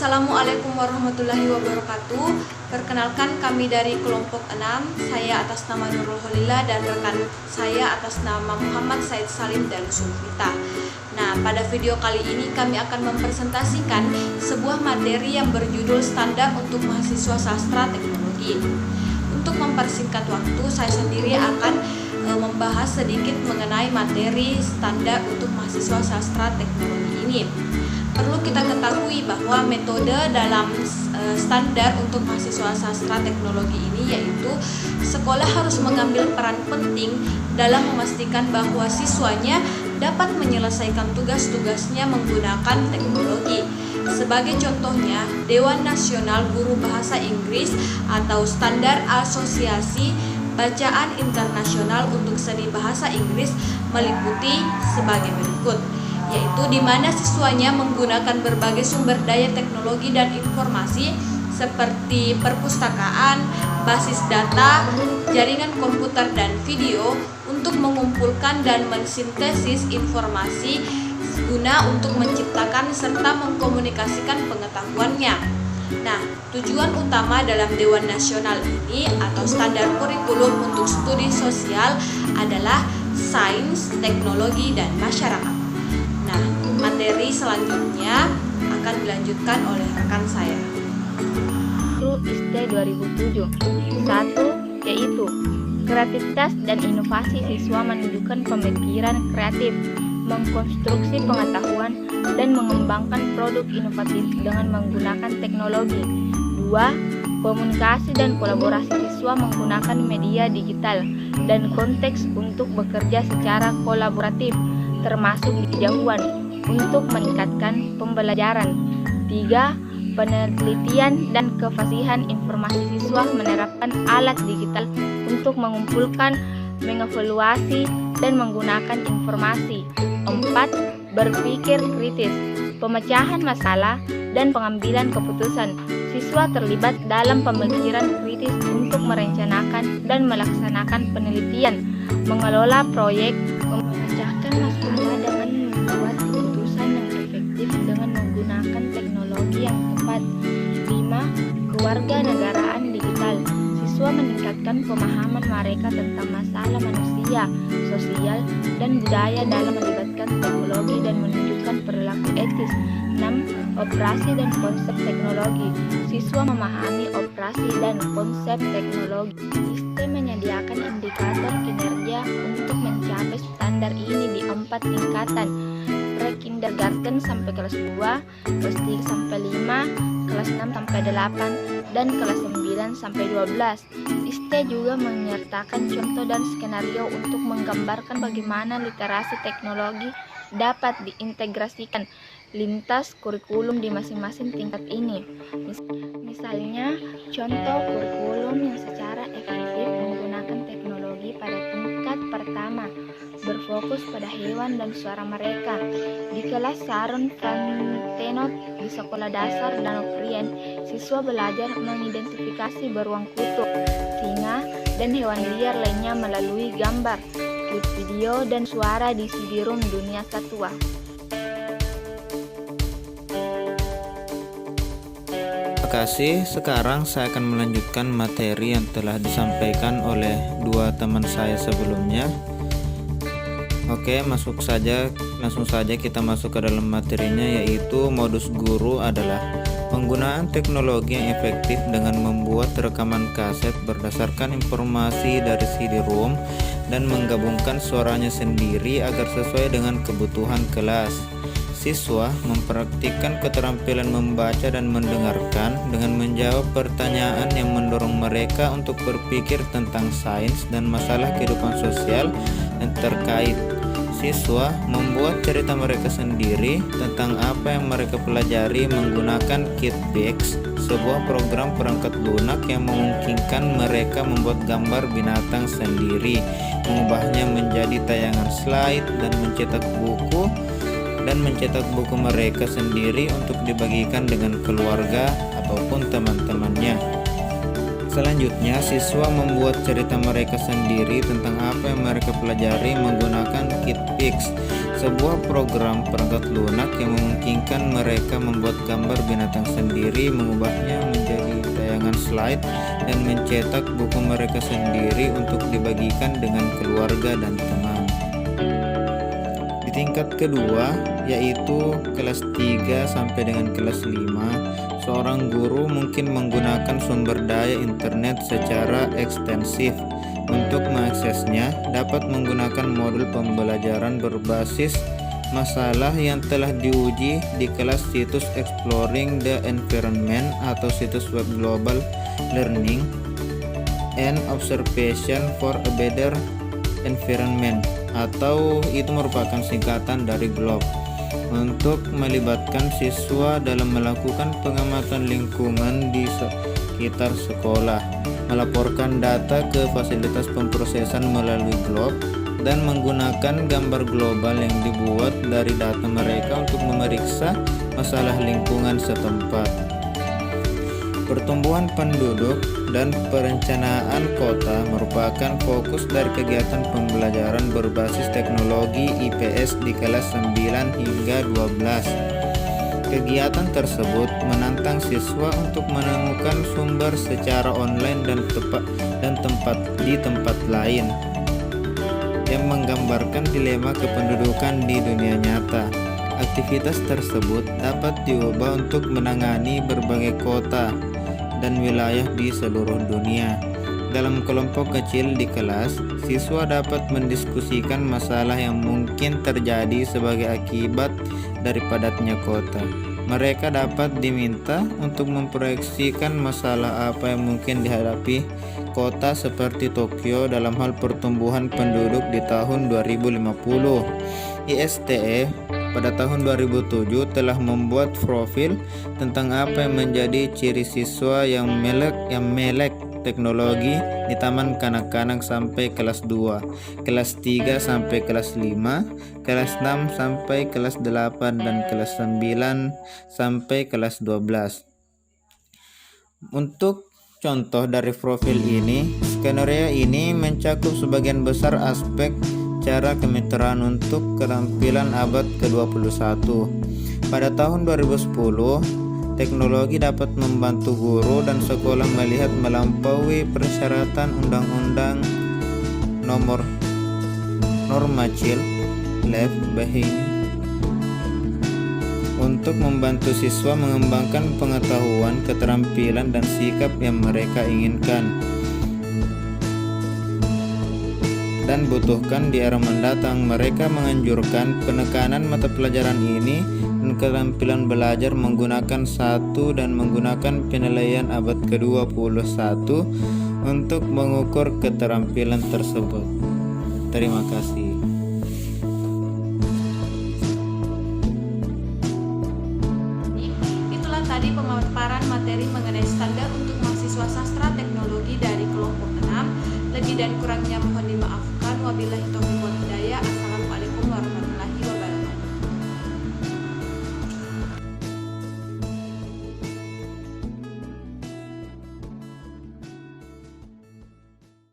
Assalamualaikum warahmatullahi wabarakatuh. Perkenalkan, kami dari kelompok 6. Saya atas nama Nurul Holila dan rekan saya atas nama Muhammad Said Salim dan Sulfita. Nah, pada video kali ini kami akan mempresentasikan sebuah materi yang berjudul Standar untuk Mahasiswa Sastra Teknologi. Untuk mempersingkat waktu, saya sendiri akan membahas sedikit mengenai materi standar untuk mahasiswa sastra teknologi ini. Perlu kita ketahui bahwa metode dalam standar untuk mahasiswa sastra teknologi ini yaitu sekolah harus mengambil peran penting dalam memastikan bahwa siswanya dapat menyelesaikan tugas-tugasnya menggunakan teknologi. Sebagai contohnya, Dewan Nasional Guru Bahasa Inggris atau Standar Asosiasi Bacaan Internasional untuk Seni Bahasa Inggris meliputi sebagai berikut, yaitu di mana siswanya menggunakan berbagai sumber daya teknologi dan informasi seperti perpustakaan, basis data, jaringan komputer dan video untuk mengumpulkan dan mensintesis informasi guna untuk menciptakan serta mengkomunikasikan pengetahuannya. Nah, tujuan utama dalam Dewan Nasional ini atau standar kurikulum untuk studi sosial adalah sains, teknologi, dan masyarakat. Nah, materi selanjutnya akan dilanjutkan oleh rekan saya. IST 2007. 1. Yaitu kreativitas dan inovasi siswa menunjukkan pemikiran kreatif, mengkonstruksi pengetahuan, dan mengembangkan produk inovatif dengan menggunakan teknologi. 2. Komunikasi dan kolaborasi siswa menggunakan media digital dan konteks untuk bekerja secara kolaboratif, termasuk di kejauhan, untuk meningkatkan pembelajaran. 3. Penelitian dan kefasihan informasi siswa menerapkan alat digital untuk mengumpulkan, mengevaluasi, dan menggunakan informasi. 4. Berpikir kritis, pemecahan masalah, dan pengambilan keputusan. Siswa terlibat dalam pemikiran kritis untuk merencanakan dan melaksanakan penelitian, mengelola proyek, memecahkan masalah dengan membuat keputusan yang efektif dengan menggunakan teknologi yang tepat. 5. Kewarganegaraan digital. Siswa meningkatkan pemahaman mereka tentang masalah manusia, sosial, dan budaya dalam melibatkan teknologi dan menunjukkan perilaku etis. 6. Operasi dan konsep teknologi. Siswa memahami operasi dan konsep teknologi. Sistem menyediakan indikator kinerja untuk mencapai standar ini di 4 tingkatan: pre-kindergarten sampai kelas 2, kelas 3 sampai 5, kelas 6 sampai 8, dan kelas 9 sampai 12. ISTE juga menyertakan contoh dan skenario untuk menggambarkan bagaimana literasi teknologi dapat diintegrasikan lintas kurikulum di masing-masing tingkat ini. Misalnya, contoh kurikulum yang secara efektif menggunakan teknologi pada tingkat pertama, berfokus pada hewan dan suara mereka. Di kelas Saron Frantenot di Sekolah Dasar Danau Krien, siswa belajar mengidentifikasi beruang kutub, singa, dan hewan liar lainnya melalui gambar, klip video, dan suara di CD-ROM dunia satwa. Terima kasih. Sekarang saya akan melanjutkan materi yang telah disampaikan oleh dua teman saya sebelumnya. Oke, langsung saja kita masuk ke dalam materinya, yaitu modus guru adalah penggunaan teknologi yang efektif dengan membuat rekaman kaset berdasarkan informasi dari CD-ROM dan menggabungkan suaranya sendiri agar sesuai dengan kebutuhan kelas. Siswa mempraktikkan keterampilan membaca dan mendengarkan dengan menjawab pertanyaan yang mendorong mereka untuk berpikir tentang sains dan masalah kehidupan sosial yang terkait. Siswa membuat cerita mereka sendiri tentang apa yang mereka pelajari menggunakan Kitpix, sebuah program perangkat lunak yang memungkinkan mereka membuat gambar binatang sendiri, mengubahnya menjadi tayangan slide, dan mencetak buku mereka sendiri untuk dibagikan dengan keluarga ataupun teman-temannya. Selanjutnya, siswa membuat cerita mereka sendiri tentang apa yang mereka pelajari menggunakan Kitpix, sebuah program perangkat lunak yang memungkinkan mereka membuat gambar binatang sendiri, mengubahnya menjadi tayangan slide, dan mencetak buku mereka sendiri untuk dibagikan dengan keluarga dan teman. Di tingkat kedua, yaitu kelas 3 sampai dengan kelas 5, seorang guru mungkin menggunakan sumber daya internet secara ekstensif. Untuk mengaksesnya, dapat menggunakan modul pembelajaran berbasis masalah yang telah diuji di kelas situs Exploring the Environment atau situs web Global Learning and Observation for a Better Environment, atau itu merupakan singkatan dari GLOB, untuk melibatkan siswa dalam melakukan pengamatan lingkungan di sekitar sekolah, melaporkan data ke fasilitas pemrosesan melalui GLOB, dan menggunakan gambar global yang dibuat dari data mereka untuk memeriksa masalah lingkungan setempat. Pertumbuhan penduduk dan perencanaan kota merupakan fokus dari kegiatan pembelajaran berbasis teknologi IPS di kelas 9 hingga 12. Kegiatan tersebut menantang siswa untuk menemukan sumber secara online dan tempat lain, yang menggambarkan dilema kependudukan di dunia nyata. Aktivitas tersebut dapat diubah untuk menangani berbagai kota dan wilayah di seluruh dunia. Dalam kelompok kecil di kelas, siswa dapat mendiskusikan masalah yang mungkin terjadi sebagai akibat dari padatnya kota. Mereka dapat diminta untuk memproyeksikan masalah apa yang mungkin dihadapi kota seperti Tokyo dalam hal pertumbuhan penduduk di tahun 2050. ISTE pada tahun 2007 telah membuat profil tentang apa yang menjadi ciri siswa yang melek teknologi di taman kanak-kanak sampai kelas 2, kelas 3 sampai kelas 5, kelas 6 sampai kelas 8, dan kelas 9 sampai kelas 12. Untuk contoh dari profil ini, skenario ini mencakup sebagian besar aspek cara kemitraan untuk keterampilan abad ke-21. Pada tahun 2010, teknologi dapat membantu guru dan sekolah melihat melampaui persyaratan Undang-Undang Nomor Normacil Left Behind untuk membantu siswa mengembangkan pengetahuan, keterampilan, dan sikap yang mereka inginkan dan butuhkan di era mendatang. Mereka menganjurkan penekanan mata pelajaran ini dan keterampilan belajar menggunakan satu dan menggunakan penilaian abad ke-21 untuk mengukur keterampilan tersebut. Terima kasih. Itulah tadi pemaparan materi mengenai standar untuk mahasiswa sastra teknologi dari kelompok 6. Lebih dan kurangnya mohon dimaafkan. Wabillahi